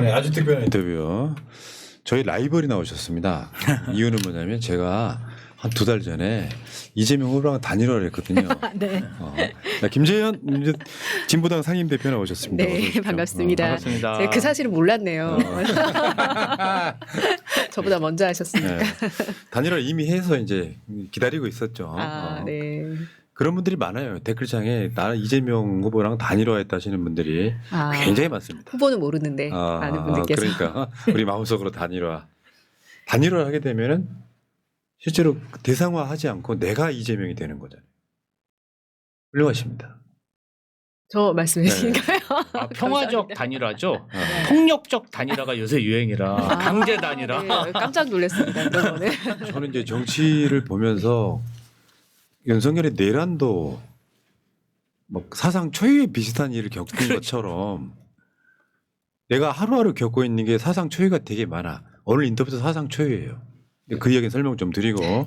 네, 아주 특별한 인터뷰요. 저희 라이벌이 나오셨습니다. 이유는 뭐냐면 제가 한 2달 전에 이재명 후보랑 단일화를 했거든요. 네. 김재현 진보당 상임대표 나오셨습니다. 어서 네, 오십시오. 반갑습니다. 반갑습니다. 제가 그 사실을 몰랐네요. 저보다 먼저 하셨으니까. 네. 단일화를 이미 해서 이제 기다리고 있었죠. 네. 그런 분들이 많아요. 댓글창에 나 이재명 후보랑 단일화했다 하시는 분들이 굉장히 많습니다. 후보는 모르는데 많은 분들께서. 그러니까 우리 마음속으로 단일화를 하게 되면은 실제로 대상화하지 않고 내가 이재명이 되는 거잖아요. 훌륭하십니다. 저 말씀이신가요? 평화적 단일화죠. 네. 폭력적 단일화가 요새 유행이라 강제 단일화. 네, 깜짝 놀랐습니다. 이번에. 저는 이제 정치를 보면서 윤석열의 내란도 뭐 사상 초유의 비슷한 일을 겪은 것처럼 내가 하루하루 겪고 있는 게 사상 초유가 되게 많아. 오늘 인터뷰도 사상 초유예요. 그 이야기 설명 좀 드리고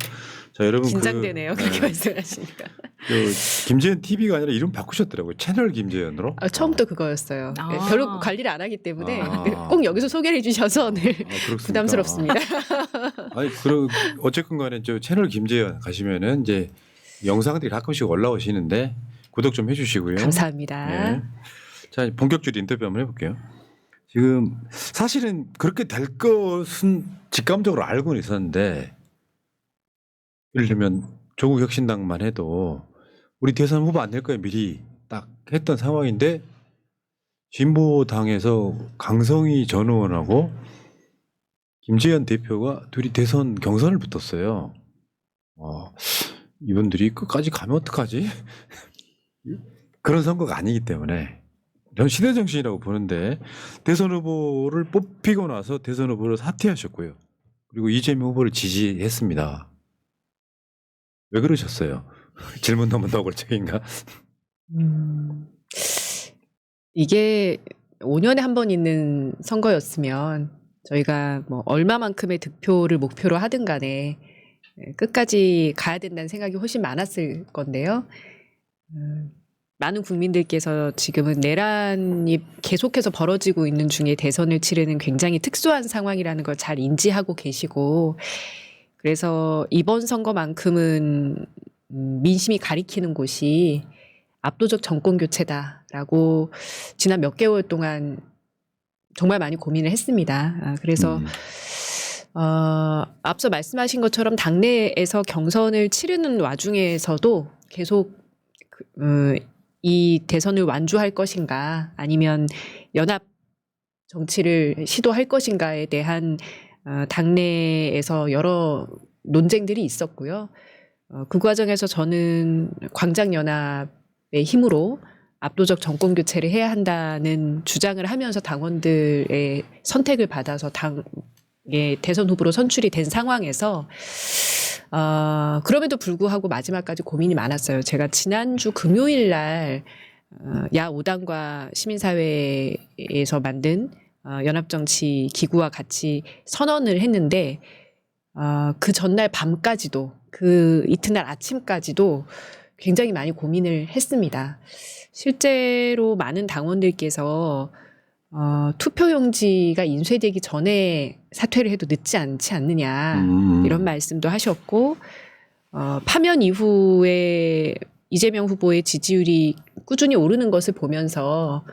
자 여러분 긴장되네요. 그렇게 말씀하시니까. 김재현 TV가 아니라 이름 바꾸셨더라고요. 채널 김재현으로. 처음부터 그거였어요. 네, 별로 관리를 안 하기 때문에 꼭 여기서 소개를 해주셔서 늘 그렇습니까? 부담스럽습니다. 아니 그럼 어쨌건 간에 저 채널 김재현 가시면은 이제 영상들이 가끔씩 올라오시는데 구독 좀 해주시고요. 감사합니다. 네. 자 본격적으로 인터뷰 한번 해볼게요. 지금 사실은 그렇게 될 것은 직감적으로 알고는 있었는데 예를 들면 조국 혁신당만 해도 우리 대선 후보 안 될 거야 미리 딱 했던 상황인데 진보당에서 강성희 전 의원하고 김재현 대표가 둘이 대선 경선을 붙었어요. 이분들이 끝까지 가면 어떡하지? 그런 선거가 아니기 때문에 전 시대정신이라고 보는데 대선 후보를 뽑히고 나서 대선 후보를 사퇴하셨고요. 그리고 이재명 후보를 지지했습니다. 왜 그러셨어요? 질문 너무 너글적인가? 이게 5년에 한 번 있는 선거였으면 저희가 뭐 얼마만큼의 득표를 목표로 하든 간에 끝까지 가야 된다는 생각이 훨씬 많았을 건데요. 많은 국민들께서 지금은 내란이 계속해서 벌어지고 있는 중에 대선을 치르는 굉장히 특수한 상황이라는 걸 잘 인지하고 계시고 그래서 이번 선거만큼은 민심이 가리키는 곳이 압도적 정권 교체다라고 지난 몇 개월 동안 정말 많이 고민을 했습니다. 그래서 앞서 말씀하신 것처럼 당내에서 경선을 치르는 와중에서도 계속 이 대선을 완주할 것인가 아니면 연합 정치를 시도할 것인가에 대한 당내에서 여러 논쟁들이 있었고요. 그 과정에서 저는 광장연합의 힘으로 압도적 정권 교체를 해야 한다는 주장을 하면서 당원들의 선택을 받아서 당의 대선 후보로 선출이 된 상황에서 그럼에도 불구하고 마지막까지 고민이 많았어요. 제가 지난주 금요일 날 야 5당과 시민사회에서 만든 연합정치 기구와 같이 선언을 했는데 그 전날 밤까지도 그 이튿날 아침까지도 굉장히 많이 고민을 했습니다. 실제로 많은 당원들께서 투표용지가 인쇄되기 전에 사퇴를 해도 늦지 않지 않느냐 이런 말씀도 하셨고 파면 이후에 이재명 후보의 지지율이 꾸준히 오르는 것을 보면서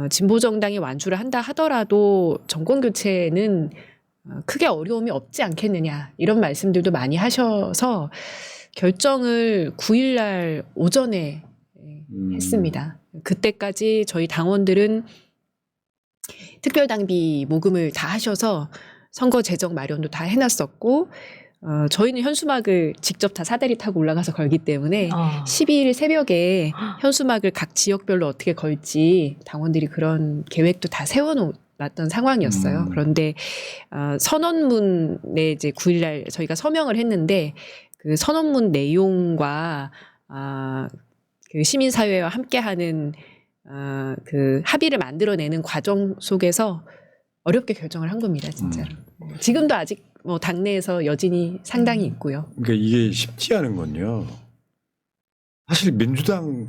진보정당이 완주를 한다 하더라도 정권교체는 크게 어려움이 없지 않겠느냐 이런 말씀들도 많이 하셔서 결정을 9일 날 오전에 했습니다. 그때까지 저희 당원들은 특별당비 모금을 다 하셔서 선거 재정 마련도 다 해놨었고 저희는 현수막을 직접 다 사다리 타고 올라가서 걸기 때문에 12일 새벽에 현수막을 각 지역별로 어떻게 걸지 당원들이 그런 계획도 다 세워놓았던 상황이었어요. 그런데 선언문에 이제 9일날 저희가 서명을 했는데 그 선언문 내용과 그 시민사회와 함께하는 그 합의를 만들어내는 과정 속에서 어렵게 결정을 한 겁니다, 진짜로. 지금도 아직 뭐 당내에서 여진이 상당히 있고요. 그러니까 이게 쉽지 않은 건요. 사실 민주당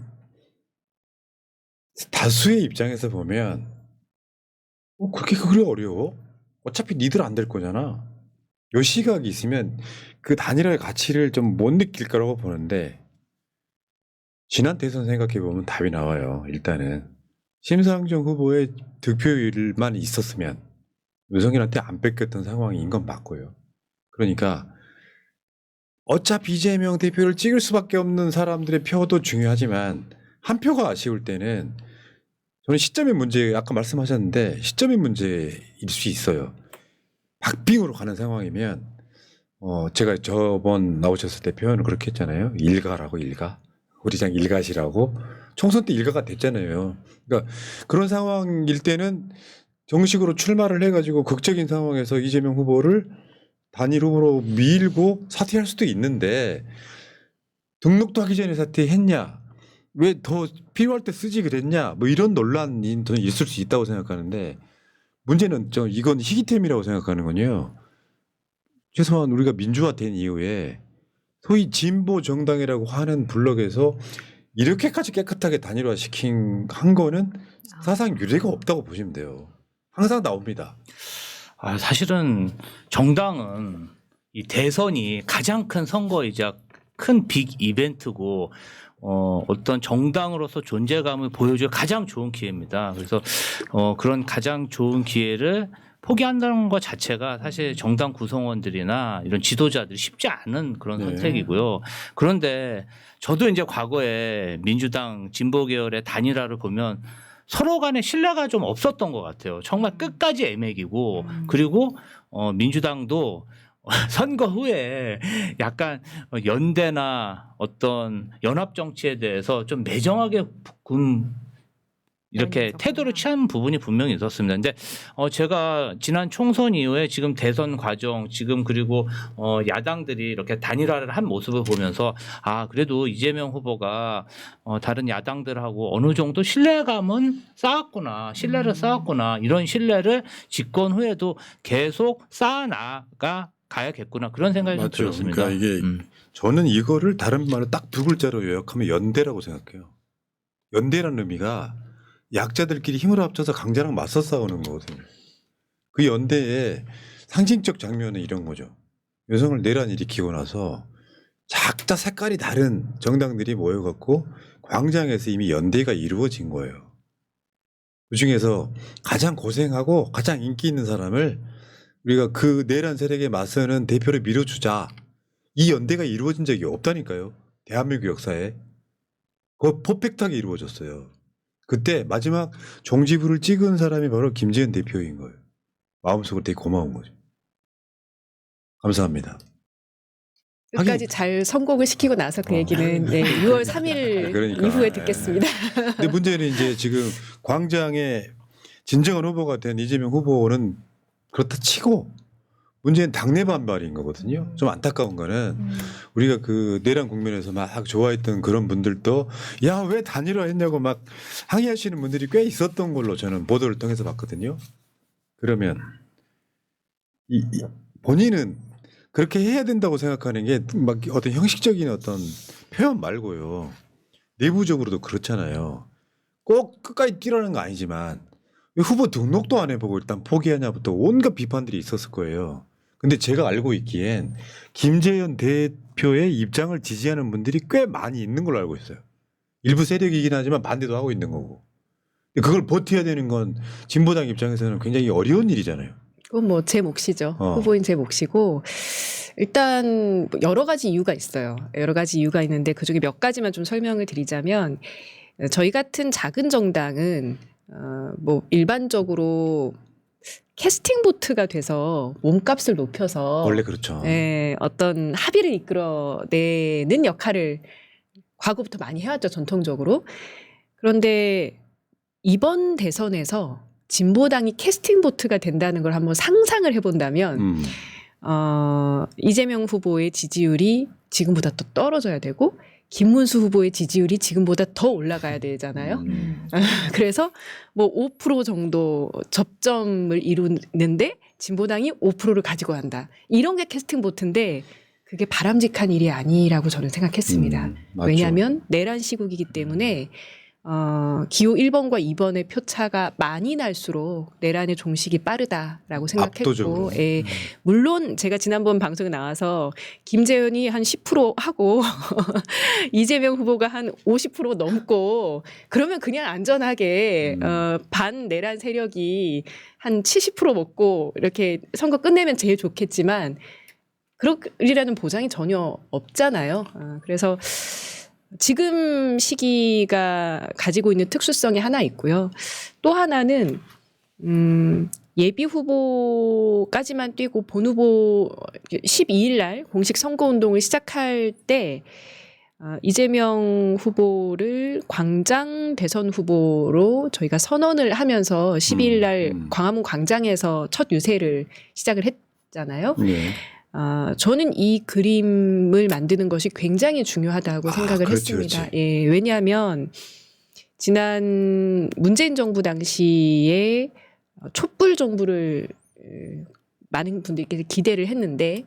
다수의 입장에서 보면 그렇게 어려워? 어차피 니들 안 될 거잖아. 요 시각이 있으면 그 단일화의 가치를 좀 못 느낄 거라고 보는데 지난 대선 생각해 보면 답이 나와요. 일단은 심상정 후보의 득표율만 있었으면 윤석열한테 안 뺏겼던 상황인 건 맞고요. 그러니까 어차피 이재명 대표를 찍을 수밖에 없는 사람들의 표도 중요하지만 한 표가 아쉬울 때는 저는 시점의 문제, 아까 말씀하셨는데 시점의 문제일 수 있어요. 박빙으로 가는 상황이면 제가 저번 나오셨을 때 표현을 그렇게 했잖아요. 일가라고 일가. 우리 장 일가시라고. 총선 때 일가가 됐잖아요. 그러니까 그런 상황일 때는 정식으로 출마를 해가지고 극적인 상황에서 이재명 후보를 단일 후보로 밀고 사퇴할 수도 있는데 등록도 하기 전에 사퇴했냐? 왜 더 필요할 때 쓰지 그랬냐? 뭐 이런 논란이 저는 있을 수 있다고 생각하는데 문제는 이건 희귀템이라고 생각하는군요. 최소한 우리가 민주화된 이후에 소위 진보 정당이라고 하는 블록에서 이렇게까지 깨끗하게 단일화시킨 한 거는 사상 유례가 없다고 보시면 돼요. 항상 나옵니다. 사실은 정당은 이 대선이 가장 큰 선거이자 큰 빅 이벤트고 어떤 정당으로서 존재감을 보여줄 가장 좋은 기회입니다. 그래서 그런 가장 좋은 기회를 포기한다는 것 자체가 사실 정당 구성원들이나 이런 지도자들이 쉽지 않은 그런 네. 선택이고요. 그런데 저도 이제 과거에 민주당 진보 계열의 단일화를 보면 서로 간에 신뢰가 좀 없었던 것 같아요. 정말 끝까지 애매기고 그리고 민주당도 선거 후에 약간 연대나 어떤 연합 정치에 대해서 좀 매정하게 이렇게 태도를 취한 부분이 분명히 있었습니다. 근데 제가 지난 총선 이후에 지금 대선 과정 지금 그리고 야당들이 이렇게 단일화를 한 모습을 보면서 그래도 이재명 후보가 다른 야당들하고 어느 정도 신뢰감은 쌓았구나. 신뢰를 쌓았구나. 이런 신뢰를 집권 후에도 계속 쌓아나가야겠구나. 그런 생각이 좀 맞죠. 들었습니다. 그러니까 이게 저는 이거를 다른 말로 딱 두 글자로 요약하면 연대라고 생각해요. 연대라는 의미가 약자들끼리 힘을 합쳐서 강자랑 맞서 싸우는 거거든요. 그 연대의 상징적 장면은 이런 거죠. 윤석열 내란 일으키고 나서 각자 색깔이 다른 정당들이 모여갖고 광장에서 이미 연대가 이루어진 거예요. 그중에서 가장 고생하고 가장 인기 있는 사람을 우리가 그 내란 세력에 맞서는 대표를 밀어주자. 이 연대가 이루어진 적이 없다니까요. 대한민국 역사에. 그거 퍼펙트하게 이루어졌어요. 그때 마지막 종지부를 찍은 사람이 바로 김재현 대표인 거예요. 마음속으로 되게 고마운 거죠. 감사합니다. 끝까지 잘 선곡을 시키고 나서 그 얘기는 6월 3일 그러니까, 이후에 듣겠습니다. 근데 문제는 이제 지금 광장에 진정한 후보가 된 이재명 후보는 그렇다 치고 문제는 당내 반발인 거거든요. 좀 안타까운 거는 우리가 그 내란 국면에서 막 좋아했던 그런 분들도 야, 왜 단일화했냐고 막 항의하시는 분들이 꽤 있었던 걸로 저는 보도를 통해서 봤거든요. 그러면 본인은 그렇게 해야 된다고 생각하는 게 막 어떤 형식적인 어떤 표현 말고요. 내부적으로도 그렇잖아요. 꼭 끝까지 뛰라는 거 아니지만 왜 후보 등록도 안 해보고 일단 포기하냐부터 온갖 비판들이 있었을 거예요. 근데 제가 알고 있기엔 김재현 대표의 입장을 지지하는 분들이 꽤 많이 있는 걸로 알고 있어요. 일부 세력이긴 하지만 반대도 하고 있는 거고. 그걸 버텨야 되는 건 진보당 입장에서는 굉장히 어려운 일이잖아요. 그건 뭐 제 몫이죠. 후보인 제 몫이고 일단 여러 가지 이유가 있어요. 여러 가지 이유가 있는데 그중에 몇 가지만 좀 설명을 드리자면 저희 같은 작은 정당은 뭐 일반적으로 캐스팅 보트가 돼서 몸값을 높여서 원래 그렇죠. 어떤 합의를 이끌어내는 역할을 과거부터 많이 해왔죠, 전통적으로. 그런데 이번 대선에서 진보당이 캐스팅 보트가 된다는 걸 한번 상상을 해본다면 이재명 후보의 지지율이 지금보다 더 떨어져야 되고 김문수 후보의 지지율이 지금보다 더 올라가야 되잖아요. 그래서 뭐 5% 정도 접점을 이루는데 진보당이 5%를 가지고 간다. 이런 게 캐스팅 보트인데 그게 바람직한 일이 아니라고 저는 생각했습니다. 맞죠. 왜냐하면 내란 시국이기 때문에 기호 1번과 2번의 표차가 많이 날수록 내란의 종식이 빠르다라고 생각했고, 압도적으로. 예, 물론 제가 지난번 방송에 나와서 김재현이 한 10% 하고 이재명 후보가 한 50% 넘고 그러면 그냥 안전하게 반 내란 세력이 한 70% 먹고 이렇게 선거 끝내면 제일 좋겠지만 그러리라는 보장이 전혀 없잖아요. 그래서 지금 시기가 가지고 있는 특수성이 하나 있고요. 또 하나는 예비 후보까지만 뛰고 본 후보 12일 날 공식 선거운동을 시작할 때 이재명 후보를 광장 대선 후보로 저희가 선언을 하면서 12일 날 광화문 광장에서 첫 유세를 시작을 했잖아요. 예. 저는 이 그림을 만드는 것이 굉장히 중요하다고 생각을 그렇지, 했습니다. 그렇지. 예, 왜냐하면 지난 문재인 정부 당시에 촛불 정부를 많은 분들께서 기대를 했는데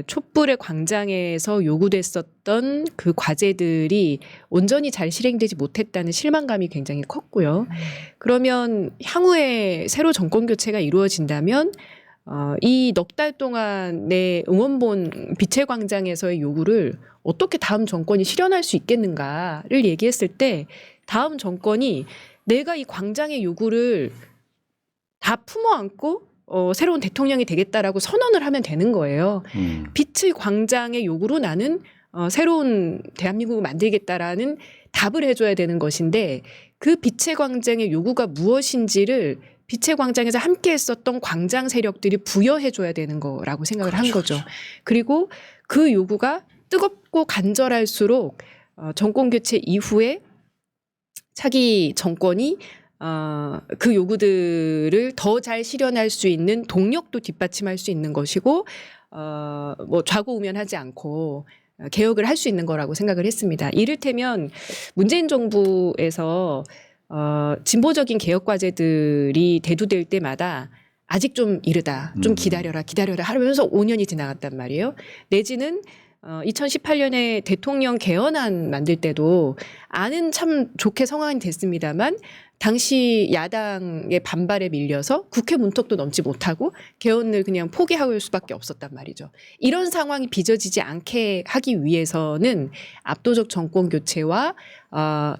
촛불의 광장에서 요구됐었던 그 과제들이 온전히 잘 실행되지 못했다는 실망감이 굉장히 컸고요. 그러면 향후에 새로 정권 교체가 이루어진다면 이 넉 달 동안 내 응원본 빛의 광장에서의 요구를 어떻게 다음 정권이 실현할 수 있겠는가를 얘기했을 때 다음 정권이 내가 이 광장의 요구를 다 품어안고 새로운 대통령이 되겠다라고 선언을 하면 되는 거예요. 빛의 광장의 요구로 나는 새로운 대한민국을 만들겠다라는 답을 해줘야 되는 것인데 그 빛의 광장의 요구가 무엇인지를 빛의 광장에서 함께 했었던 광장 세력들이 부여해줘야 되는 거라고 생각을 한 거죠. 그리고 그 요구가 뜨겁고 간절할수록 정권 교체 이후에 차기 정권이 그 요구들을 더 잘 실현할 수 있는 동력도 뒷받침할 수 있는 것이고 뭐 좌고우면하지 않고 개혁을 할 수 있는 거라고 생각을 했습니다. 이를테면 문재인 정부에서 진보적인 개혁 과제들이 대두될 때마다 아직 좀 이르다, 좀 기다려라 하면서 5년이 지나갔단 말이에요. 내지는 2018년에 대통령 개헌안 만들 때도 안은 참 좋게 성황이 됐습니다만 당시 야당의 반발에 밀려서 국회 문턱도 넘지 못하고 개헌을 그냥 포기할 수밖에 없었단 말이죠. 이런 상황이 빚어지지 않게 하기 위해서는 압도적 정권 교체와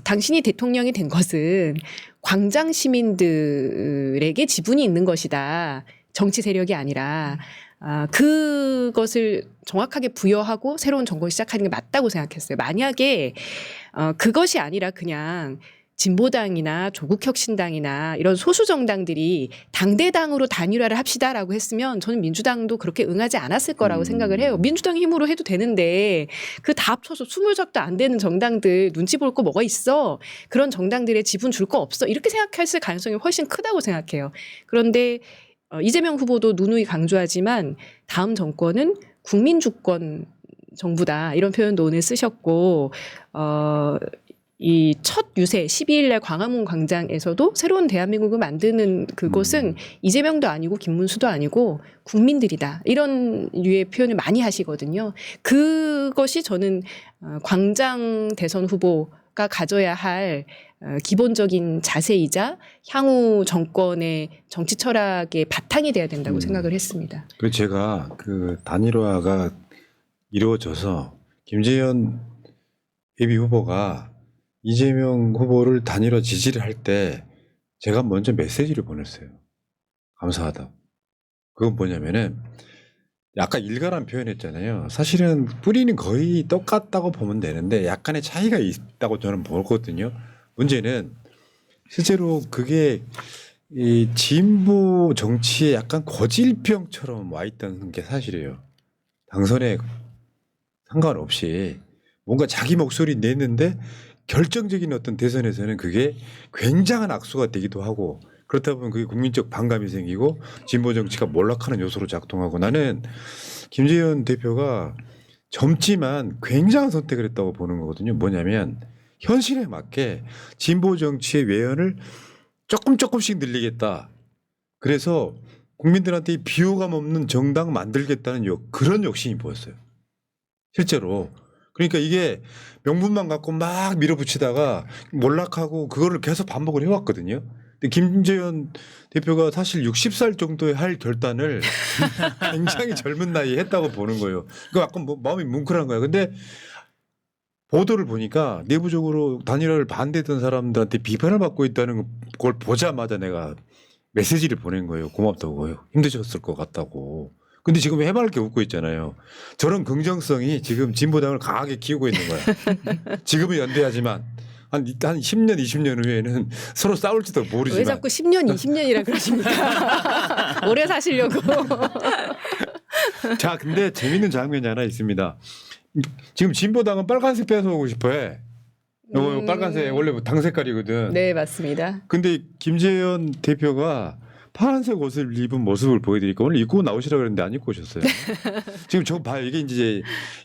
당신이 대통령이 된 것은 광장 시민들에게 지분이 있는 것이다. 정치 세력이 아니라 그것을 정확하게 부여하고 새로운 정권을 시작하는 게 맞다고 생각했어요. 만약에 그것이 아니라 그냥 진보당이나 조국혁신당이나 이런 소수 정당들이 당대당으로 단일화를 합시다라고 했으면 저는 민주당도 그렇게 응하지 않았을 거라고 생각을 해요. 민주당 힘으로 해도 되는데 그 다 합쳐서 20석도 안 되는 정당들 눈치 볼 거 뭐가 있어. 그런 정당들의 지분 줄 거 없어. 이렇게 생각했을 가능성이 훨씬 크다고 생각해요. 그런데 이재명 후보도 누누이 강조하지만 다음 정권은 국민주권 정부다. 이런 표현도 오늘 쓰셨고 이 첫 유세 12일 날 광화문 광장에서도 새로운 대한민국을 만드는 그것은 이재명도 아니고 김문수도 아니고 국민들이다. 이런 류의 표현을 많이 하시거든요. 그것이 저는 광장 대선 후보가 가져야 할 기본적인 자세이자 향후 정권의 정치 철학의 바탕이 돼야 된다고 생각을 했습니다. 그 제가 그 단일화가 이루어져서 김재현 예비 후보가 이재명 후보를 단일화 지지를 할 때 제가 먼저 메시지를 보냈어요. 감사하다. 그건 뭐냐면은 아까 일가란 표현했잖아요. 사실은 뿌리는 거의 똑같다고 보면 되는데 약간의 차이가 있다고 저는 보거든요. 문제는 실제로 그게 이 진보 정치에 약간 고질병처럼 와 있다는 게 사실이에요. 당선에 상관없이 뭔가 자기 목소리 냈는데 결정적인 어떤 대선에서는 그게 굉장한 악수가 되기도 하고 그렇다 보면 그게 국민적 반감이 생기고 진보 정치가 몰락하는 요소로 작동하고 나는 김재현 대표가 젊지만 굉장한 선택을 했다고 보는 거거든요. 뭐냐면 현실에 맞게 진보 정치의 외연을 조금씩 늘리겠다. 그래서 국민들한테 비호감 없는 정당 만들겠다는 그런 욕심이 보였어요. 실제로 그러니까 이게 명분만 갖고 막 밀어붙이다가 몰락하고 그거를 계속 반복을 해왔거든요. 근데 김재현 대표가 사실 60살 정도에 할 결단을 굉장히 젊은 나이에 했다고 보는 거예요. 그 약간 뭐 마음이 뭉클한 거야. 근데 보도를 보니까 내부적으로 단일화를 반대했던 사람들한테 비판을 받고 있다는 걸 보자마자 내가 메시지를 보낸 거예요. 고맙다고요. 힘드셨을 것 같다고. 근데 지금 해맑게 웃고 있잖아요. 저런 긍정성이 지금 진보당을 강하게 키우고 있는 거야. 지금은 연대하지만 한 10년, 20년 후에는 서로 싸울지도 모르지만. 왜 자꾸 10년, 20년이라 그러십니까? 오래 사시려고. 자, 근데 재밌는 장면이 하나 있습니다. 지금 진보당은 빨간색 뺏어오고 싶어해. 빨간색 원래 당 색깔이거든. 네, 맞습니다. 근데 김재현 대표가 파란색 옷을 입은 모습을 보여드리니까 오늘 입고 나오시라 그랬는데 안 입고 오셨어요. 지금 저거 봐요. 이게 이제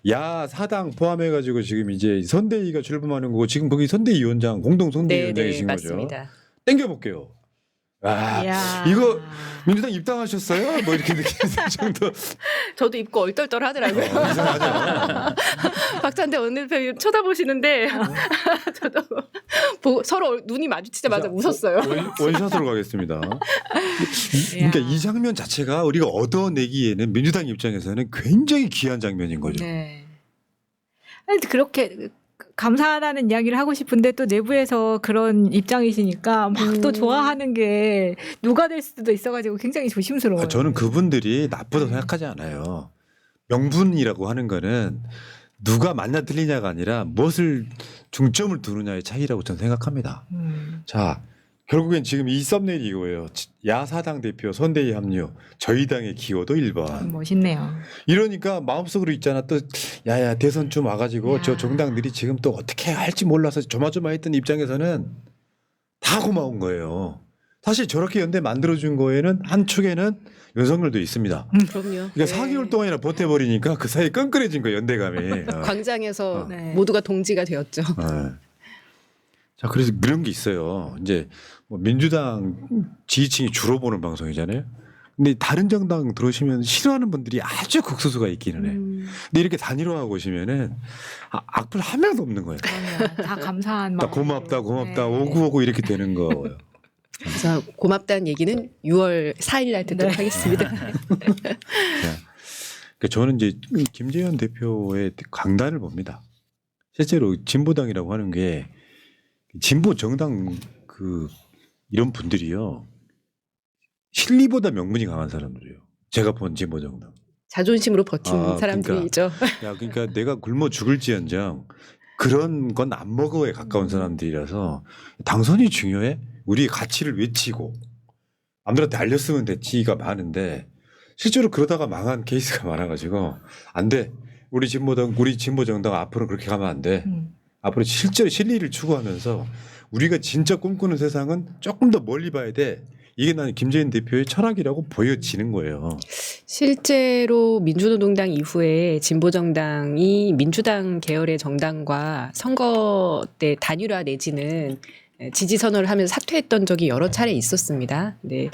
야 사당 포함해가지고 지금 이제 선대위가 출범하는 거고 지금 거기 선대위 위원장 공동 선대위 네, 위원장이신 네, 거죠. 맞습니다. 땡겨볼게요. 아 이야. 이거 민주당 입당하셨어요? 뭐 이렇게 느끼는 정도. 저도 입고 얼떨떨 하더라고요. 이상하죠. 박찬대 원내대표 쳐다보시는데 저도 서로 눈이 마주치자마자 웃었어요. 원샷으로 가겠습니다. 그러니까 이 장면 자체가 우리가 얻어내기에는 민주당 입장에서는 굉장히 귀한 장면인 거죠. 네. 아니, 그렇게 감사하다는 이야기를 하고 싶은데 또 내부에서 그런 입장이시니까 막 또 좋아하는 게 누가 될 수도 있어가지고 굉장히 조심스러워요. 저는 그분들이 나쁘다고 생각하지 않아요. 명분이라고 하는 거는 누가 맞냐 틀리냐가 아니라 무엇을 중점을 두느냐의 차이라고 저는 생각합니다. 자, 결국엔 지금 이 썸네일이 이거예요. 야사당 대표 선대위 합류, 저희 당의 기호도 1번. 멋있네요. 이러니까 마음속으로 있잖아. 또 야야 대선 좀 와가지고 야. 저 정당들이 지금 또 어떻게 할지 몰라서 조마조마했던 입장에서는 다 고마운 거예요. 사실 저렇게 연대 만들어준 거에는 한 축에는 윤석열도 있습니다. 그럼요. 그러니까 4개월 동안이나 버텨버리니까 그 사이에 끈끈해진 거예요. 연대감이. 광장에서 네. 모두가 동지가 되었죠. 자, 그래서 그런 게 있어요. 이제 뭐 민주당 지지층이 주로 보는 방송이잖아요. 근데 다른 정당 들어오시면 싫어하는 분들이 아주 극소수가 있기는 해. 근데 이렇게 단일화하고 오시면은 악플 한 명도 없는 거예요. 그러면 다 감사한 다 마음. 고맙다, 고맙다, 네. 오구오구 이렇게 되는 거예요. 그래서 고맙다는 얘기는 6월 4일 날 듣도록 네. 하겠습니다. 그러니까 저는 이제 김재현 대표의 강단을 봅니다. 실제로 진보당이라고 하는 게 진보 정당 이런 분들이요. 실리보다 명분이 강한 사람들이에요. 제가 본 진보 정당. 자존심으로 버틴 아, 사람들이죠. 야, 그러니까 내가 굶어 죽을지언정 그런 건 안 먹어에 가까운 사람들이라서 당선이 중요해? 우리의 가치를 외치고 남들한테 알렸으면 됐지가 많은데 실제로 그러다가 망한 케이스가 많아가지고 안 돼. 우리 진보 정당 앞으로 그렇게 가면 안 돼. 앞으로 실제로 실리를 추구하면서 우리가 진짜 꿈꾸는 세상은 조금 더 멀리 봐야 돼. 이게 나는 김재현 대표의 철학이라고 보여지는 거예요. 실제로 민주노동당 이후에 진보정당이 민주당 계열의 정당과 선거 때 단일화 내지는 지지 선언을 하면서 사퇴했던 적이 여러 차례 있었습니다. 네,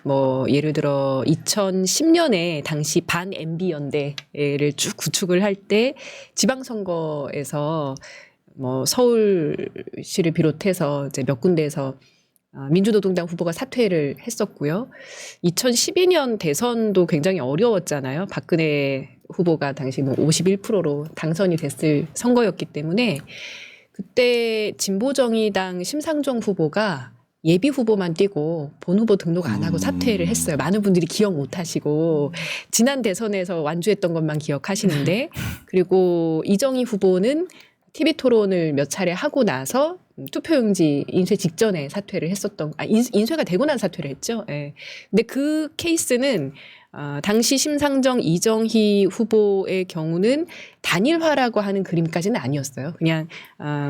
뭐 예를 들어 2010년에 당시 반 MB 연대를 쭉 구축을 할 때 지방선거에서 뭐 서울시를 비롯해서 이제 몇 군데에서 민주노동당 후보가 사퇴를 했었고요. 2012년 대선도 굉장히 어려웠잖아요. 박근혜 후보가 당시 뭐 51%로 당선이 됐을 선거였기 때문에 그때 진보정의당 심상정 후보가 예비 후보만 띄고 본 후보 등록 안 하고 사퇴를 했어요. 많은 분들이 기억 못 하시고 지난 대선에서 완주했던 것만 기억하시는데 그리고 이정희 후보는 TV 토론을 몇 차례 하고 나서 투표용지 인쇄 직전에 사퇴를 했었던, 인쇄가 되고 난 사퇴를 했죠. 예. 근데 그 케이스는 당시 심상정 이정희 후보의 경우는 단일화라고 하는 그림까지는 아니었어요. 그냥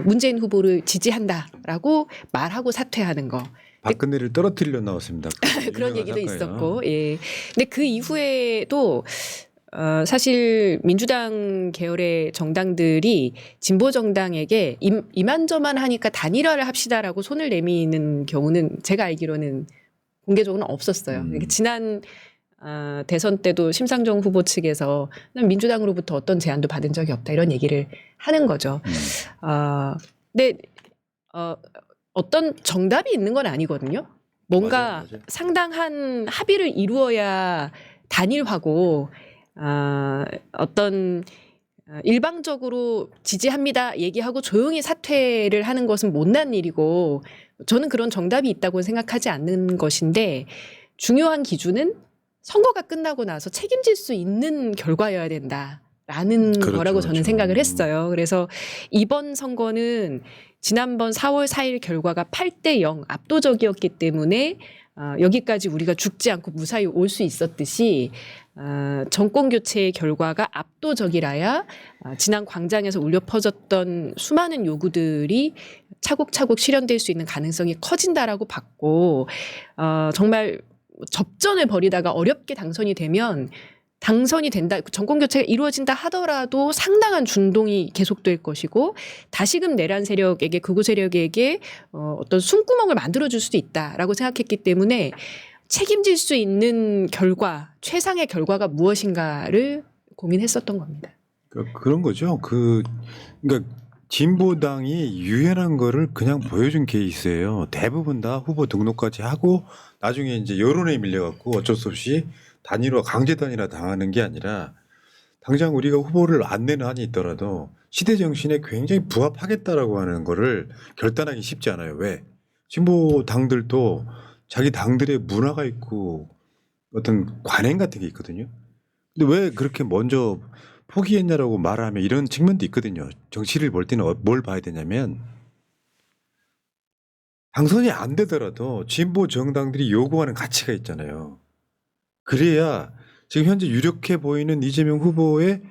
문재인 후보를 지지한다라고 말하고 사퇴하는 거. 박근혜를 떨어뜨리려 나왔습니다. 그런 얘기도 사건이에요. 있었고, 예. 근데 그 이후에도 사실 민주당 계열의 정당들이 진보 정당에게 이만저만 하니까 단일화를 합시다라고 손을 내미는 경우는 제가 알기로는 공개적으로는 없었어요. 그러니까 지난 대선 때도 심상정 후보 측에서 난 민주당으로부터 어떤 제안도 받은 적이 없다 이런 얘기를 하는 거죠. 근데 어떤 정답이 있는 건 아니거든요. 뭔가 맞아요. 상당한 합의를 이루어야 단일화고 어떤 일방적으로 지지합니다 얘기하고 조용히 사퇴를 하는 것은 못난 일이고 저는 그런 정답이 있다고 생각하지 않는 것인데 중요한 기준은 선거가 끝나고 나서 책임질 수 있는 결과여야 된다라는 그렇죠, 거라고 저는 그렇죠. 생각을 했어요. 그래서 이번 선거는 지난번 4월 4일 결과가 8대0 압도적이었기 때문에 여기까지 우리가 죽지 않고 무사히 올 수 있었듯이 정권 교체의 결과가 압도적이라야 지난 광장에서 울려 퍼졌던 수많은 요구들이 차곡차곡 실현될 수 있는 가능성이 커진다라고 봤고 정말 접전을 벌이다가 어렵게 당선이 되면 당선이 된다, 정권 교체가 이루어진다 하더라도 상당한 준동이 계속될 것이고 다시금 내란 세력에게 극우 세력에게 어떤 숨구멍을 만들어줄 수도 있다라고 생각했기 때문에 책임질 수 있는 결과, 최상의 결과가 무엇인가를 고민했었던 겁니다. 그런 거죠. 그러니까 진보당이 유연한 거를 그냥 보여준 케이스예요. 대부분 다 후보 등록까지 하고 나중에 이제 여론에 밀려갖고 어쩔 수 없이 단일화, 강제 단일화 당하는 게 아니라 당장 우리가 후보를 안 내는 한이 있더라도 시대 정신에 굉장히 부합하겠다라고 하는 거를 결단하기 쉽지 않아요. 왜? 진보 당들도 자기 당들의 문화가 있고 어떤 관행 같은 게 있거든요. 근데 왜 그렇게 먼저 포기했냐라고 말하면 이런 측면도 있거든요. 정치를 볼 때는 뭘 봐야 되냐면 당선이 안 되더라도 진보 정당들이 요구하는 가치가 있잖아요. 그래야 지금 현재 유력해 보이는 이재명 후보의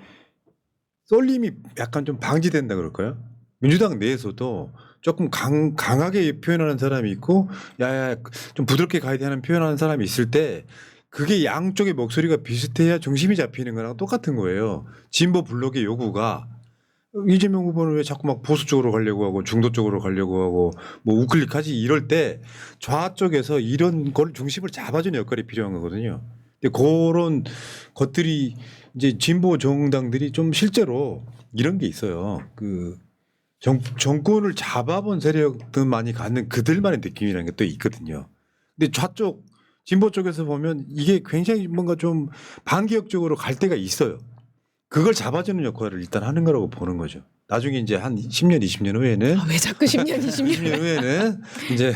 쏠림이 약간 좀 방지된다 그럴까요? 민주당 내에서도 조금 강하게 표현하는 사람이 있고 야야 좀 부드럽게 가야 되는 표현하는 사람이 있을 때 그게 양쪽의 목소리가 비슷해야 중심이 잡히는 거랑 똑같은 거예요. 진보 블록의 요구가 이재명 후보는 왜 자꾸 막 보수 쪽으로 가려고 하고 중도 쪽으로 가려고 하고 뭐 우클릭하지 이럴 때 좌쪽에서 이런 걸 중심을 잡아주는 역할이 필요한 거거든요. 근데 그런 것들이 이제 진보 정당들이 좀 실제로 이런 게 있어요. 그 정권을 잡아본 세력들만이 갖는 그들만의 느낌이라는 게 또 있거든요. 근데 좌쪽 진보 쪽에서 보면 이게 굉장히 뭔가 좀 반기역적으로 갈 때가 있어요. 그걸 잡아주는 역할을 일단 하는 거라고 보는 거죠. 나중에 이제 한 10년, 20년 후에는 왜 자꾸 10년, 20년 10년 후에는 이제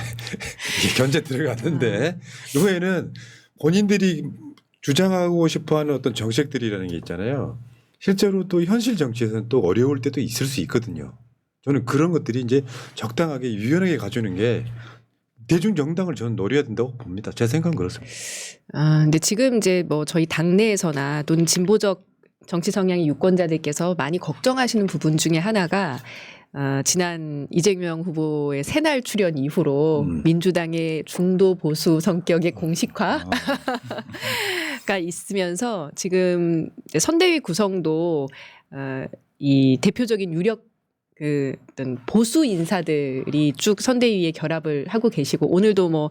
견제 들어갔는데 후에는 본인들이 주장하고 싶어하는 어떤 정책들이라는 게 있잖아요. 실제로 또 현실 정치에서는 또 어려울 때도 있을 수 있거든요. 저는 그런 것들이 이제 적당하게 유연하게 가주는 게 대중 정당을 저는 노려야 된다고 봅니다. 제 생각은 그렇습니다. 근데 지금 이제 뭐 저희 당내에서나 또는 진보적 정치 성향의 유권자들께서 많이 걱정하시는 부분 중에 하나가 지난 이재명 후보의 새날 출연 이후로 민주당의 중도 보수 성격의 공식화가 있으면서 지금 이제 선대위 구성도 이 대표적인 유력 그 어떤 보수 인사들이 쭉 선대위에 결합을 하고 계시고 오늘도 뭐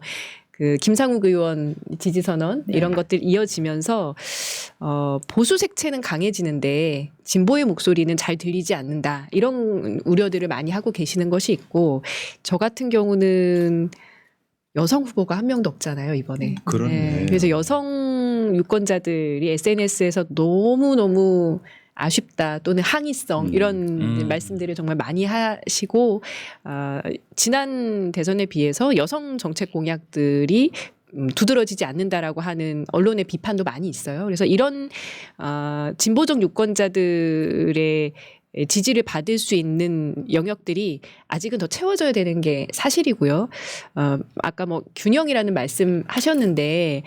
그 김상욱 의원 지지 선언 이런 것들 이어지면서 보수 색채는 강해지는데 진보의 목소리는 잘 들리지 않는다 이런 우려들을 많이 하고 계시는 것이 있고 저 같은 경우는 여성 후보가 한 명도 없잖아요 이번에. 그러네. 그래서 여성 유권자들이 SNS에서 너무 아쉽다 또는 항의성 이런 말씀들을 정말 많이 하시고 지난 대선에 비해서 여성 정책 공약들이 두드러지지 않는다라고 하는 언론의 비판도 많이 있어요. 그래서 이런 진보적 유권자들의 지지를 받을 수 있는 영역들이 아직은 더 채워져야 되는 게 사실이고요. 아까 뭐 균형이라는 말씀 하셨는데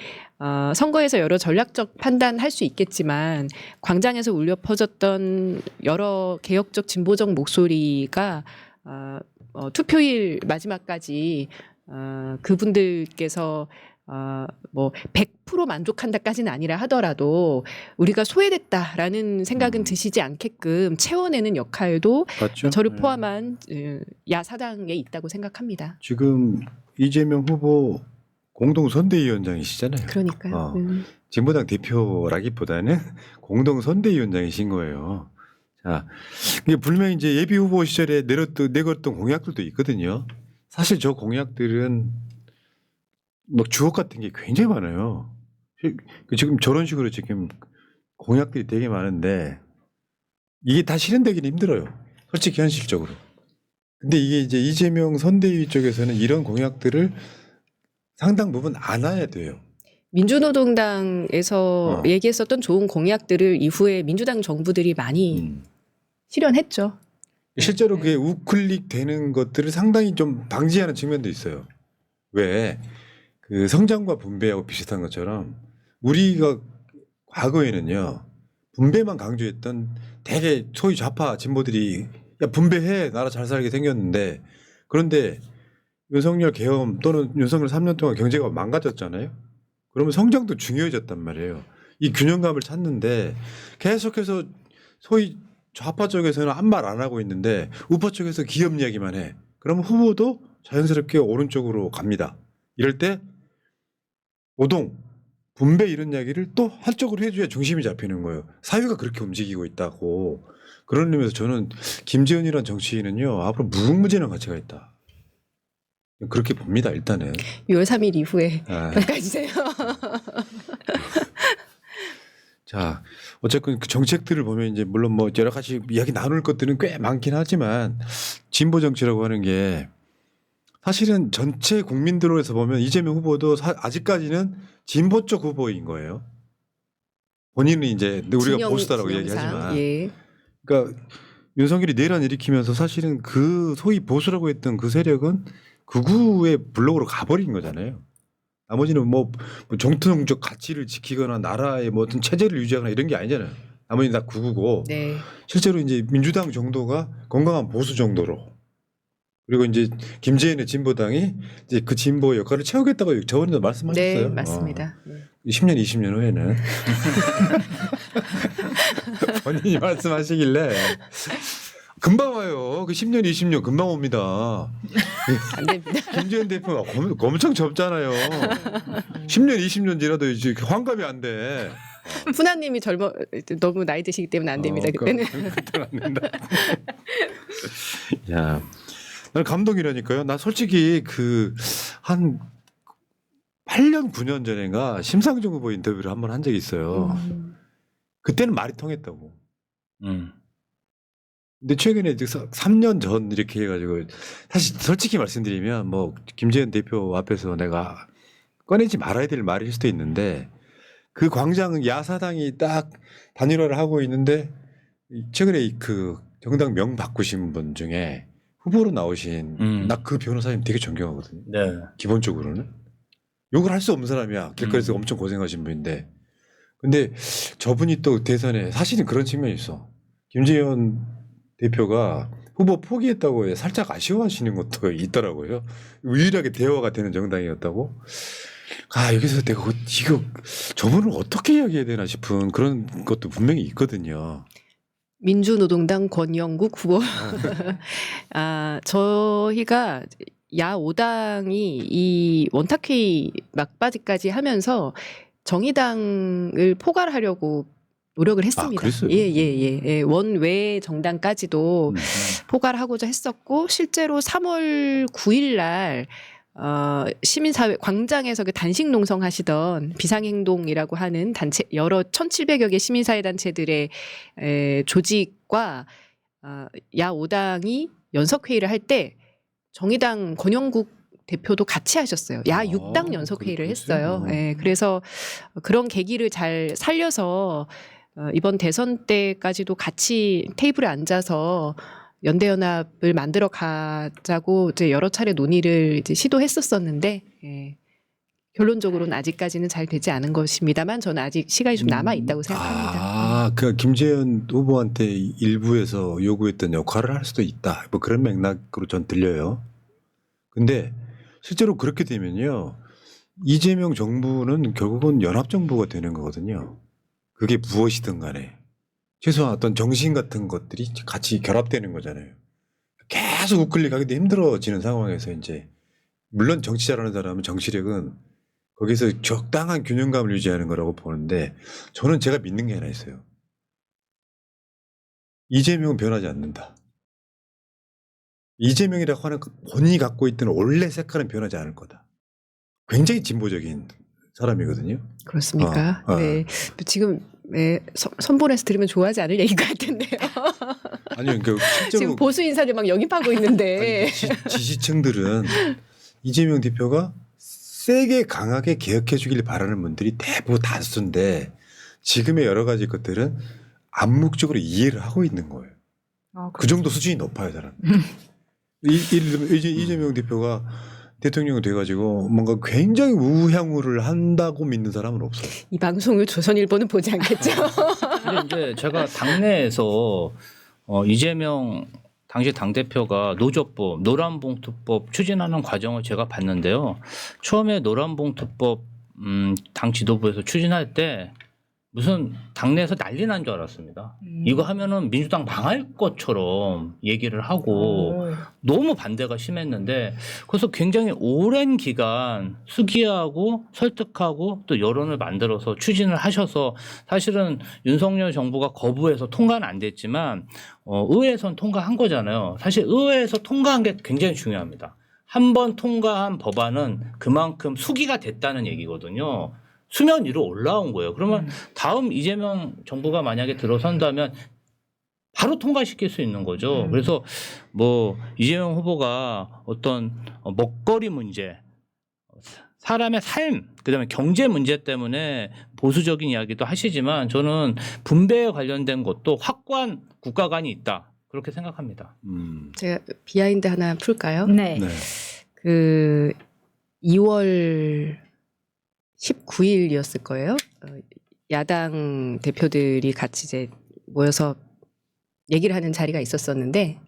선거에서 여러 전략적 판단할 수 있겠지만 광장에서 울려 퍼졌던 여러 개혁적 진보적 목소리가 투표일 마지막까지 그분들께서 뭐 100% 만족한다까지는 아니라 하더라도 우리가 소외됐다라는 생각은 드시지 않게끔 채워내는 역할도 맞죠? 저를 네. 포함한 야사당에 있다고 생각합니다. 지금 이재명 후보 공동 선대위원장이시잖아요. 그러니까요. 어. 진보당 대표라기보다는 공동 선대위원장이신 거예요. 자, 이게 분명히 이제 예비 후보 시절에 내걸었던 공약들도 있거든요. 사실 저 공약들은 뭐 주옥 같은 게 굉장히 많아요. 지금 저런 식으로 지금 공약들이 되게 많은데 이게 다 실현되기는 힘들어요. 솔직히 현실적으로. 근데 이게 이제 이재명 선대위 쪽에서는 이런 공약들을 상당 부분 안아야 돼요. 민주노동당에서 어. 얘기했었던 좋은 공약들을 이후에 민주당 정부들이 많이 실현했죠. 실제로 그게 우클릭 되는 것들을 상당히 좀 방지하는 측면도 있어요. 왜? 그 성장과 분배하고 비슷한 것처럼 우리가 과거에는요, 분배만 강조했던 대개 소위 좌파 진보들이 야, 분배해. 나라 잘 살게 생겼는데 그런데 윤석열 계엄 또는 윤석열 3년 동안 경제가 망가졌잖아요. 그러면 성장도 중요해졌단 말이에요. 이 균형감을 찾는데 계속해서 소위 좌파 쪽에서는 아무 말 안 하고 있는데 우파 쪽에서 기업 이야기만 해. 그러면 후보도 자연스럽게 오른쪽으로 갑니다. 이럴 때 노동, 분배 이런 이야기를 또 한쪽으로 해줘야 중심이 잡히는 거예요. 사회가 그렇게 움직이고 있다고. 그런 의미에서 저는 김재현이라는 정치인은요 앞으로 무궁무진한 가치가 있다. 그렇게 봅니다. 일단은. 6월 3일 이후에 아, 평가해주세요. 자, 어쨌든 그 정책들을 보면 이제 물론 뭐 여러 가지 이야기 나눌 것들은 꽤 많긴 하지만 진보 정치라고 하는 게 사실은 전체 국민들로 해서 보면 이재명 후보도 아직까지는 진보 쪽 후보인 거예요. 본인은 이제 우리가 진영, 보수다라고 진영상. 얘기하지만, 예. 그러니까 윤석열이 내란 일으키면서 사실은 그 소위 보수라고 했던 그 세력은 극우의 블록으로 가버린 거잖아요. 나머지는 뭐 정통적 가치를 지키거나 나라의 뭐 어떤 체제를 유지하거나 이런 게 아니잖아요. 나머지는 다 극우고 네. 실제로 이제 민주당 정도가 건강한 보수 정도로 그리고 이제 김재현의 진보당이 이제 그 진보 역할을 채우겠다고 저번에도 말씀하셨어요. 네, 맞습니다. 네. 10년, 20년 후에는 본인이 말씀하시길래 금방 와요. 그 10년, 20년 금방 옵니다. 안 됩니다. 김재현 대표가 엄청 젊잖아요. 10년, 20년 지나도 이제 환갑이 안 돼. 푸나님이 너무 나이 드시기 때문에 안 됩니다. 그때는. 그때는 안 된다. 야, 난 감동이라니까요. 나 솔직히 그 한 8년, 9년 전인가 심상정 후보 인터뷰를 한번 한 적이 있어요. 그때는 말이 통했다고. 근데 최근에 3년 전 이렇게 해가지고 사실 솔직히 말씀드리면 뭐 김재현 대표 앞에서 내가 꺼내지 말아야 될 말일 수도 있는데 그 광장 야사당이 딱 단일화를 하고 있는데 최근에 그 정당 명 바꾸신 분 중에 후보로 나오신 나 그 변호사님 되게 존경하거든요. 네. 기본적으로는 욕을 할 수 없는 사람이야. 길거리에서 엄청 고생하신 분인데 근데 저분이 또 대선에 사실은 그런 측면이 있어. 김재현 대표가 후보 포기했다고 살짝 아쉬워하시는 것도 있더라고요. 유일하게 대화가 되는 정당이었다고. 아 여기서 내가 이거 저분을 어떻게 이야기해야 되나 싶은 그런 것도 분명히 있거든요. 민주노동당 권영국 후보. 저희가 야 5당이 이 원탁회의 막바지까지 하면서 정의당을 포괄하려고 노력을 했습니다. 그랬어요? 예. 원외 정당까지도 포괄하고자 했었고 실제로 3월 9일 날 시민사회 광장에서 그 단식 농성하시던 비상행동이라고 하는 단체 여러 1,700여 개 시민사회 단체들의 조직과 야 5당이 연석회의를 할 때 정의당 권영국 대표도 같이 하셨어요. 야 6당 연석회의를 했어요. 예, 그래서 그런 계기를 잘 살려서 이번 대선 때까지도 같이 테이블에 앉아서 연대연합을 만들어 가자고 이제 여러 차례 논의를 이제 시도했었었는데 예, 결론적으로는 아직까지는 잘 되지 않은 것입니다만 저는 아직 시간이 좀 남아 있다고 생각합니다. 그 김재현 후보한테 일부에서 요구했던 역할을 할 수도 있다. 뭐 그런 맥락으로 전 들려요. 근데 실제로 그렇게 되면요. 이재명 정부는 결국은 연합정부가 되는 거거든요. 그게 무엇이든 간에. 최소한 어떤 정신 같은 것들이 같이 결합되는 거잖아요. 계속 우클릭하기도 힘들어지는 상황에서 이제 물론 정치 잘하는 사람은 정치력은 거기서 적당한 균형감을 유지하는 거라고 보는데 저는 제가 믿는 게 하나 있어요. 이재명은 변하지 않는다. 이재명이라고 하는 본인이 갖고 있던 원래 색깔은 변하지 않을 거다. 굉장히 진보적인 사람이거든요. 그렇습니까? 어. 네. 지금 선본에서 들으면 좋아하지 않을 얘기인 것 같은데요. 아니요, 그러니까 실제로 지금 보수 인사들 막 영입하고 있는데. 지지층들은 이재명 대표가 세게 강하게 개혁해 주길 바라는 분들이 대부분 다수인데 지금의 여러 가지 것들은 암묵적으로 이해를 하고 있는 거예요. 그 정도 수준이 높아요, 저는. 예를 들면 이재명 대표가 대통령이 돼가지고 뭔가 굉장히 우향우를 한다고 믿는 사람은 없어요. 이 방송을 조선일보는 보지 않겠죠. 근데 이제 제가 당내에서 이재명 당시 당대표가 노조법, 노란봉투법 추진하는 과정을 제가 봤는데요. 처음에 노란봉투법 당 지도부에서 추진할 때 무슨 당내에서 난리 난 줄 알았습니다. 이거 하면은 민주당 망할 것처럼 얘기를 하고 너무 반대가 심했는데 그래서 굉장히 오랜 기간 수기하고 설득하고 또 여론을 만들어서 추진을 하셔서 사실은 윤석열 정부가 거부해서 통과는 안 됐지만 의회에선 통과한 거잖아요. 사실 의회에서 통과한 게 굉장히 중요합니다. 한 번 통과한 법안은 그만큼 수기가 됐다는 얘기거든요. 수면 위로 올라온 거예요. 그러면 다음 이재명 정부가 만약에 들어선다면 바로 통과시킬 수 있는 거죠. 그래서 뭐 이재명 후보가 어떤 먹거리 문제, 사람의 삶, 그다음에 경제 문제 때문에 보수적인 이야기도 하시지만 저는 분배에 관련된 것도 확고한 국가관이 있다. 그렇게 생각합니다. 제가 비하인드 하나 풀까요? 네. 네. 그 2월 19일이었을 거예요. 야당 대표들이 같이 이제 모여서 얘기를 하는 자리가 있었었는데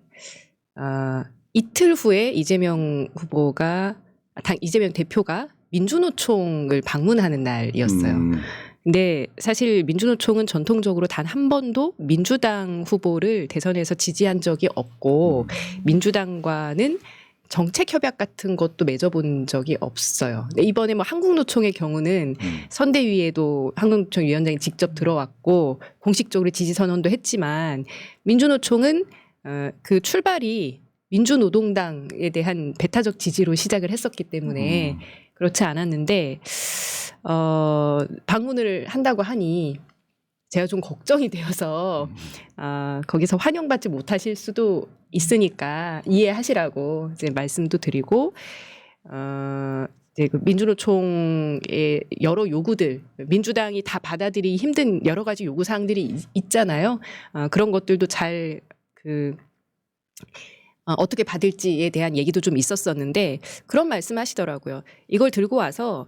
이틀 후에 이재명 대표가 민주노총을 방문하는 날이었어요. 근데 사실 민주노총은 전통적으로 단 한 번도 민주당 후보를 대선에서 지지한 적이 없고 민주당과는 정책 협약 같은 것도 맺어본 적이 없어요. 근데 이번에 뭐 한국노총의 경우는 선대위에도 한국노총 위원장이 직접 들어왔고 공식적으로 지지 선언도 했지만 민주노총은 그 출발이 민주노동당에 대한 배타적 지지로 시작을 했었기 때문에 그렇지 않았는데 방문을 한다고 하니 제가 좀 걱정이 되어서 거기서 환영받지 못하실 수도 있으니까 이해하시라고 이제 말씀도 드리고 이제 그 민주노총의 여러 요구들, 민주당이 다 받아들이기 힘든 여러 가지 요구 사항들이 있잖아요. 그런 것들도 잘 어떻게 받을지에 대한 얘기도 좀 있었었는데 그런 말씀하시더라고요. 이걸 들고 와서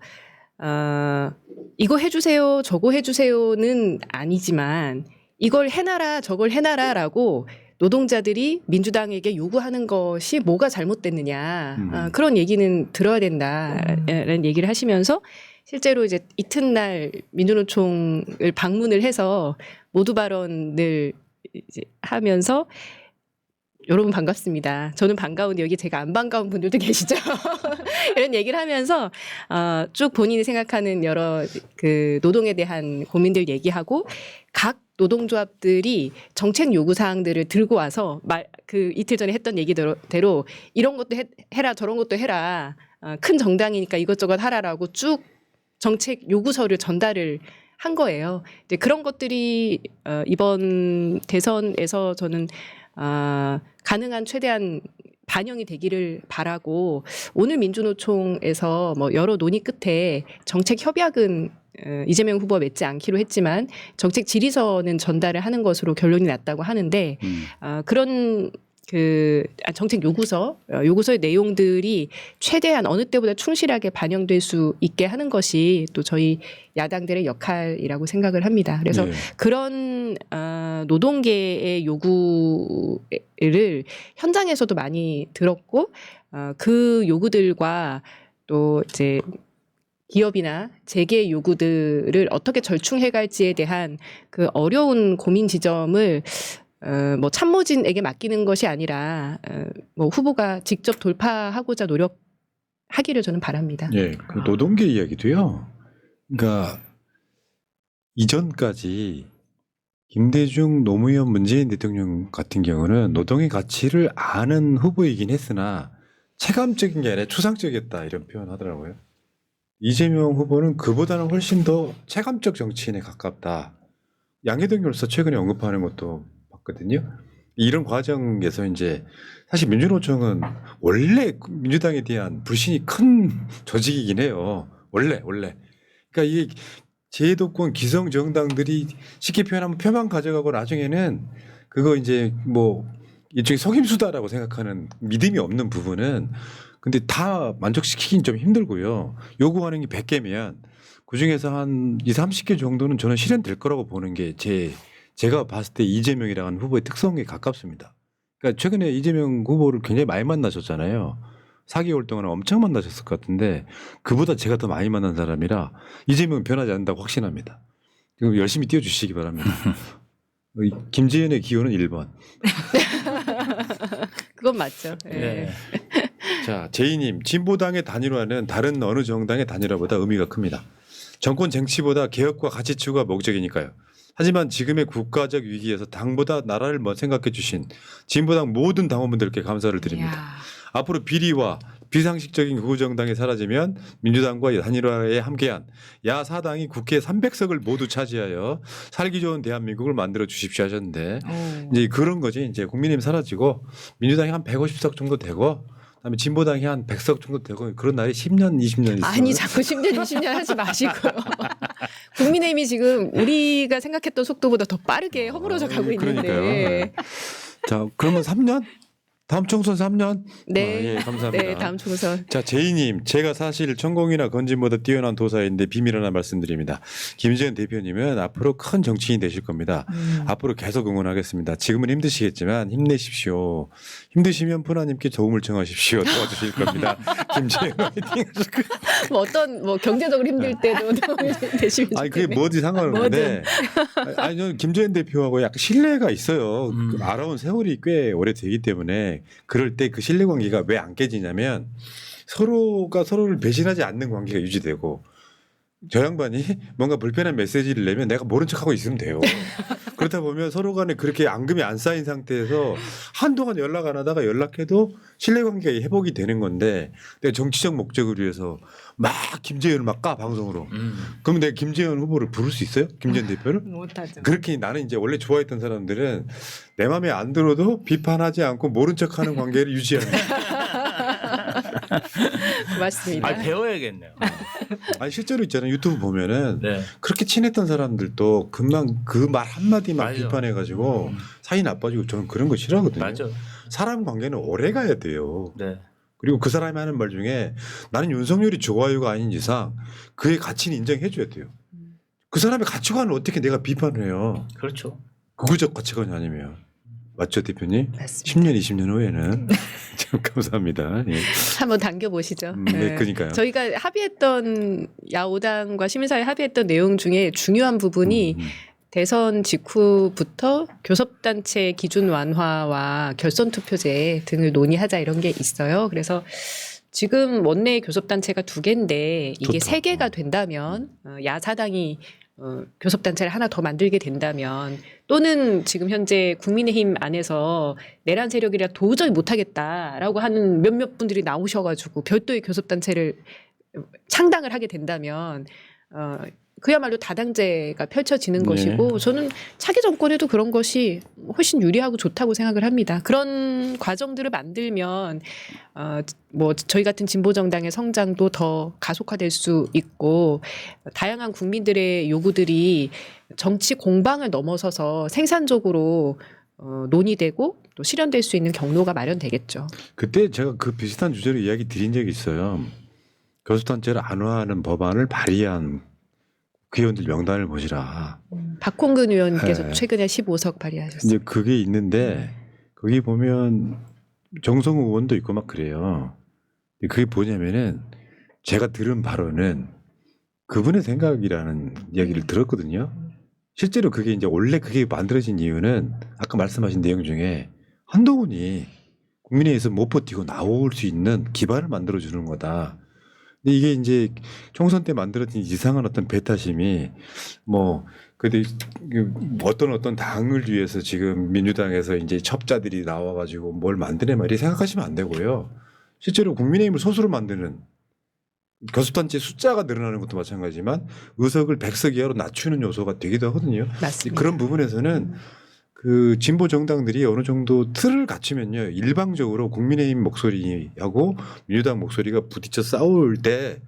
이거 해주세요, 저거 해주세요는 아니지만 이걸 해놔라, 저걸 해놔라라고 노동자들이 민주당에게 요구하는 것이 뭐가 잘못됐느냐 그런 얘기는 들어야 된다라는 얘기를 하시면서 실제로 이제 이튿날 민주노총을 방문을 해서 모두 발언을 이제 하면서 여러분 반갑습니다. 저는 반가운데 여기 제가 안 반가운 분들도 계시죠. 이런 얘기를 하면서 쭉 본인이 생각하는 여러 그 노동에 대한 고민들 얘기하고 각 노동조합들이 정책 요구 사항들을 들고 와서 그 이틀 전에 했던 얘기대로 이런 것도 해라 저런 것도 해라 큰 정당이니까 이것저것 하라라고 쭉 정책 요구서를 전달을 한 거예요. 이제 그런 것들이 이번 대선에서 저는 가능한 최대한 반영이 되기를 바라고 오늘 민주노총에서 뭐 여러 논의 끝에 정책 협약은 이재명 후보가 맺지 않기로 했지만 정책 질의서는 전달을 하는 것으로 결론이 났다고 하는데 그런 정책 요구서의 내용들이 최대한 어느 때보다 충실하게 반영될 수 있게 하는 것이 또 저희 야당들의 역할이라고 생각을 합니다. 그래서 네. 그런 노동계의 요구를 현장에서도 많이 들었고 그 요구들과 또 이제 기업이나 재계 요구들을 어떻게 절충해 갈지에 대한 그 어려운 고민 지점을 뭐 참모진에게 맡기는 것이 아니라 뭐 후보가 직접 돌파하고자 하기를 저는 바랍니다. 예, 그 노동계 이야기도요. 그러니까 이전까지 김대중, 노무현, 문재인 대통령 같은 경우는 노동의 가치를 아는 후보이긴 했으나 체감적인 게 아니라 추상적이었다 이런 표현하더라고요. 이재명 후보는 그보다는 훨씬 더 체감적 정치인에 가깝다. 양해동 열사 최근에 언급하는 것도 봤거든요. 이런 과정에서 이제 사실 민주노총은 원래 민주당에 대한 불신이 큰 조직이긴 해요. 원래. 그러니까 이 제도권 기성 정당들이 쉽게 표현하면 표만 가져가고 나중에는 그거 이제 뭐 일종의 속임수다라고 생각하는 믿음이 없는 부분은 근데 다 만족시키긴 좀 힘들고요. 요구하는 게 100개면 그중에서 한 20, 30개 정도는 저는 실현될 거라고 보는 게 제가 봤을 때 이재명이라는 후보의 특성에 가깝습니다. 그러니까 최근에 이재명 후보를 굉장히 많이 만나셨잖아요. 4개월 동안 엄청 만나셨을 것 같은데 그보다 제가 더 많이 만난 사람이라 이재명은 변하지 않는다고 확신합니다. 그리고 열심히 뛰어주시기 바랍니다. 김재현의 기호는 1번. 그건 맞죠. 예. 네. 자, 제이님, 진보당의 단일화는 다른 어느 정당의 단일화보다 의미가 큽니다. 정권 쟁취보다 개혁과 가치 추구가 목적이니까요. 하지만 지금의 국가적 위기에서 당보다 나라를 생각해 주신 진보당 모든 당원분들께 감사를 드립니다. 이야. 앞으로 비리와 비상식적인 극우 정당이 사라지면 민주당과 단일화에 함께한 야4당이 국회 300석을 모두 차지하여 살기 좋은 대한민국을 만들어 주십시오 하셨는데 이제 그런 거지. 이제 국민의힘 사라지고 민주당이 한 150석 정도 되고 그다음에 진보당이 한 100석 정도 되고 그런 날이 10년, 20년 있어요. 아니 자꾸 10년, 20년 하지 마시고요. 국민의힘이 지금 우리가 생각했던 속도보다 더 빠르게 허물어져 가고 있는데. 그러니까요. 자, 그러면 3년? 다음 총선 3년? 네. 예, 감사합니다. 네, 다음 총선. 자, 제이님, 제가 사실 전공이나 건진보다 뛰어난 도사인데 비밀 하나 말씀드립니다. 김재현 대표님은 앞으로 큰 정치인이 되실 겁니다. 앞으로 계속 응원하겠습니다. 지금은 힘드시겠지만 힘내십시오. 힘드시면 푸나님께 도움을 청하십시오. 도와주실 겁니다. 김재현 화이팅! 뭐 어떤 뭐 경제적으로 힘들 때도 도움이 되시면 아니 그게 좋겠네요. 뭐지 상관없는데 아니 저는 김재현 대표하고 약간 신뢰가 있어요. 그 알아온 세월이 꽤 오래 되기 때문에 그럴 때 그 신뢰 관계가 왜 안 깨지냐면 서로가 서로를 배신하지 않는 관계가 유지되고 저 양반이 뭔가 불편한 메시지를 내면 내가 모른 척하고 있으면 돼요. 그렇다 보면 서로 간에 그렇게 앙금이 안 쌓인 상태에서 한동안 연락 안 하다가 연락해도 신뢰관계가 회복이 되는 건데 내가 정치적 목적을 위해서 막 김재현을 막 까 방송으로 그러면 내가 김재현 후보를 부를 수 있어요? 김재현 대표를? 못하죠. 그렇게 나는 이제 원래 좋아했던 사람들은 내 마음에 안 들어도 비판하지 않고 모른 척하는 관계를 유지하는 거예요. 고맙습니다. 아, 배워야겠네요. 아니 실제로 있잖아요. 유튜브 보면은 네. 그렇게 친했던 사람들도 금방 그 말 한마디만 맞아. 비판해가지고 사이 나빠지고 저는 그런 거 싫어하거든요. 맞아. 사람 관계는 오래 가야 돼요. 네. 그리고 그 사람이 하는 말 중에 나는 윤석열이 좋아요가 아닌 이상 그의 가치는 인정해줘야 돼요. 그 사람의 가치관을 어떻게 내가 비판을 해요. 그렇죠. 극우적 가치관이 아니면. 맞죠 대표님? 맞습니다. 10년 20년 후에는 참 감사합니다. 예. 한번 당겨보시죠. 네, 그러니까요. 저희가 합의했던 야오당과 시민사회 합의했던 내용 중에 중요한 부분이 대선 직후부터 교섭단체 기준 완화와 결선투표제 등을 논의하자 이런 게 있어요. 그래서 지금 원내 교섭단체가 2개인데 이게 좋다. 3개가 된다면 야4당이 교섭단체를 하나 더 만들게 된다면 또는 지금 현재 국민의힘 안에서 내란 세력이라 도저히 못하겠다라고 하는 몇몇 분들이 나오셔가지고 별도의 교섭단체를 창당을 하게 된다면 그야말로 다당제가 펼쳐지는 네. 것이고 저는 차기 정권에도 그런 것이 훨씬 유리하고 좋다고 생각을 합니다. 그런 과정들을 만들면 뭐 저희 같은 진보 정당의 성장도 더 가속화될 수 있고 다양한 국민들의 요구들이 정치 공방을 넘어서서 생산적으로 논의되고 또 실현될 수 있는 경로가 마련되겠죠. 그때 제가 그 비슷한 주제로 이야기 드린 적이 있어요. 교섭단체를 안화하는 법안을 발의한 국회의원들 명단을 보시라. 박홍근 의원께서 네. 최근에 15석 발의하셨어요. 이제 그게 있는데 거기 보면 정성우 의원도 있고 막 그래요. 근데 그게 뭐냐면은 제가 들은 바로는 그분의 생각이라는 이야기를 들었거든요. 실제로 그게 이제 원래 그게 만들어진 이유는 아까 말씀하신 내용 중에 한동훈이 국민의힘에서 못 버티고 나올 수 있는 기반을 만들어주는 거다. 근데 이게 이제 총선 때 만들어진 이상한 어떤 배타심이 뭐 그래도 어떤 당을 위해서 지금 민주당에서 이제 첩자들이 나와가지고 뭘 만드네 말이 생각하시면 안 되고요. 실제로 국민의힘을 소수로 만드는 교섭단체 숫자가 늘어나는 것도 마찬가지지만 의석을 100석 이하로 낮추는 요소가 되기도 하거든요. 맞습니다. 그런 부분에서는 그 진보 정당들이 어느 정도 틀을 갖추면요 일방적으로 국민의힘 목소리하고 민주당 목소리가 부딪혀 싸울 때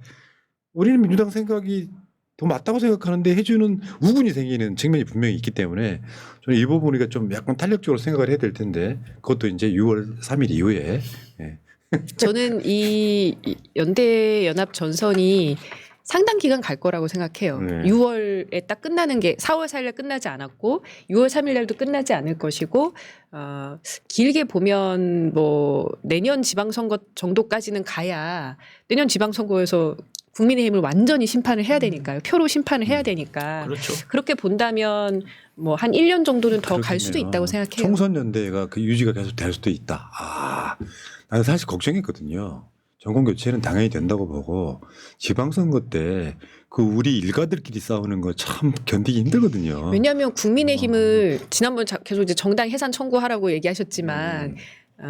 우리는 민주당 생각이 더 맞다고 생각하는데 해주는 우군이 생기는 측면이 분명히 있기 때문에 저는 이 부분 우리가 좀 약간 탄력적으로 생각을 해야 될 텐데 그것도 이제 6월 3일 이후에 저는 이 연대 연합 전선이 상당 기간 갈 거라고 생각해요. 네. 6월에 딱 끝나는 게 4월 4일날 끝나지 않았고 6월 3일날도 끝나지 않을 것이고 길게 보면 뭐 내년 지방선거 정도까지는 가야 내년 지방선거에서 국민의힘을 완전히 심판을 해야 되니까요. 표로 심판을 해야 되니까. 그렇죠. 그렇게 본다면 뭐 한 1년 정도는 더 갈 수도 그렇겠네요. 있다고 생각해요. 총선 연대가 그 유지가 계속 될 수도 있다. 나는 사실 걱정했거든요. 정권 교체는 당연히 된다고 보고 지방선거 때 그 우리 일가들끼리 싸우는 거 참 견디기 힘들거든요. 왜냐하면 국민의힘을 지난번 계속 이제 정당 해산 청구하라고 얘기하셨지만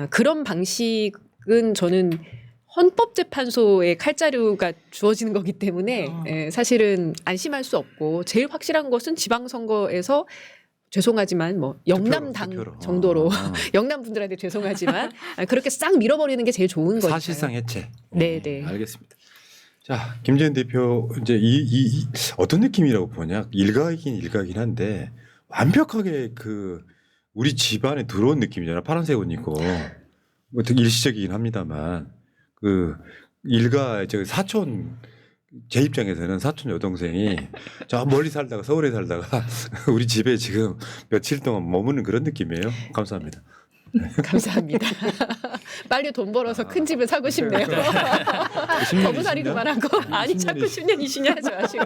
그런 방식은 저는 헌법재판소의 칼자루가 주어지는 거기 때문에 사실은 안심할 수 없고 제일 확실한 것은 지방선거에서 죄송하지만 뭐 영남당 투표로. 정도로 영남 분들한테 죄송하지만 그렇게 싹 밀어버리는 게 제일 좋은 거죠. 사실상 해체. 네네. 알겠습니다. 자, 김재현 대표 이제 이 어떤 느낌이라고 보냐? 일각이긴 한데 완벽하게 그 우리 집안에 들어온 느낌이잖아. 파란색 옷 입고 뭐 되게 일시적이긴 합니다만 그 일가 저 사촌 제 입장에서는 사촌 여동생이 저 멀리 살다가 서울에 살다가 우리 집에 지금 며칠 동안 머무는 그런 느낌이에요. 감사합니다. 감사합니다. 빨리 돈 벌어서 큰 집을 사고 싶네요. 10년, 거부살이만 하고 아니 20년 자꾸 이 10년 20년 하지 마시고.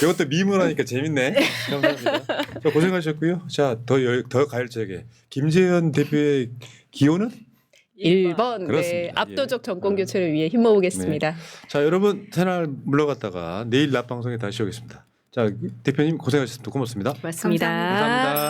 이것도 밈을 하니까 재밌네. 감사합니다. 자, 고생하셨고요. 자, 더 가열차게 김재현 대표의 기호는? 1번 네, 그렇습니다. 압도적 예. 정권 교체를 위해 힘모으겠습니다. 자, 여러분 새날 물러갔다가 내일 낮 방송에 다시 오겠습니다. 자, 대표님 고생하셨습니다. 고맙습니다. 고맙습니다. 감사합니다.